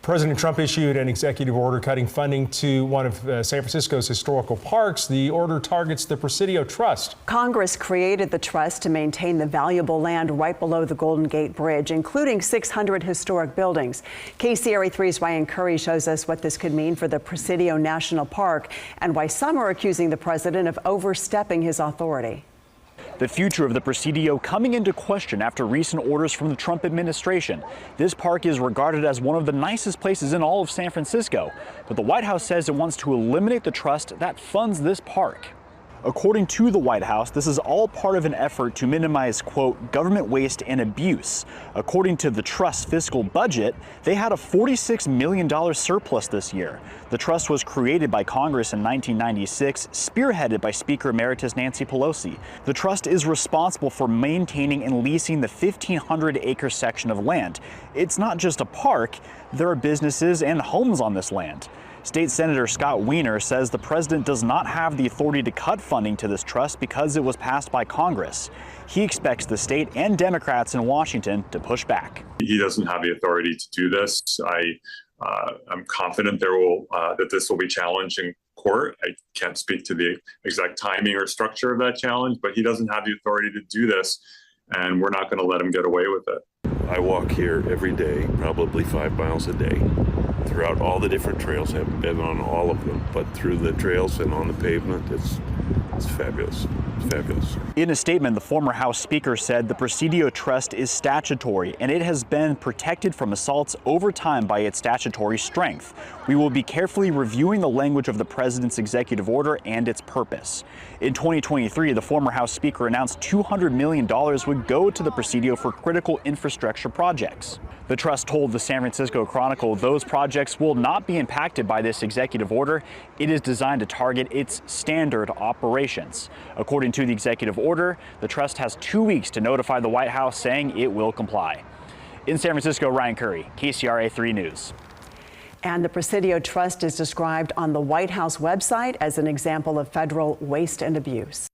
President Trump issued an executive order cutting funding to one of San Francisco's historical parks. The order targets the Presidio Trust. Congress created the trust to maintain the valuable land right below the Golden Gate Bridge, including 600 historic buildings. KCRA 3's Ryan Curry shows us what this could mean for the Presidio National Park and why some are accusing the president of overstepping his authority. The future of the Presidio coming into question after recent orders from the Trump administration. This park is regarded as one of the nicest places in all of San Francisco, but the White House says it wants to eliminate the trust that funds this park. According to the White House, this is all part of an effort to minimize, quote, government waste and abuse. According to the trust's fiscal budget, they had a $46 million surplus this year. The trust was created by Congress in 1996, spearheaded by Speaker Emeritus Nancy Pelosi. The trust is responsible for maintaining and leasing the 1,500-acre section of land. It's not just a park, there are businesses and homes on this land. State Senator Scott Wiener says the president does not have the authority to cut funding to this trust because it was passed by Congress. He expects the state and Democrats in Washington to push back. He doesn't have the authority to do this. I'm confident that this will be challenged in court. I can't speak to the exact timing or structure of that challenge, but he doesn't have the authority to do this, and we're not going to let him get away with it. I walk here every day, probably 5 miles a day, throughout all the different trails. I haven't been on all of them, but through the trails and on the pavement, it's fabulous. It's fabulous. In a statement, the former House Speaker said the Presidio Trust is statutory and it has been protected from assaults over time by its statutory strength. We will be carefully reviewing the language of the president's executive order and its purpose. In 2023, the former House Speaker announced $200 million would go to the Presidio for critical infrastructure projects. The trust told the San Francisco Chronicle those projects will not be impacted by this executive order. It is designed to target its standard operations. According to the executive order, the trust has 2 weeks to notify the White House saying it will comply. In San Francisco, Ryan Curry, KCRA 3 News. And the Presidio Trust is described on the White House website as an example of federal waste and abuse.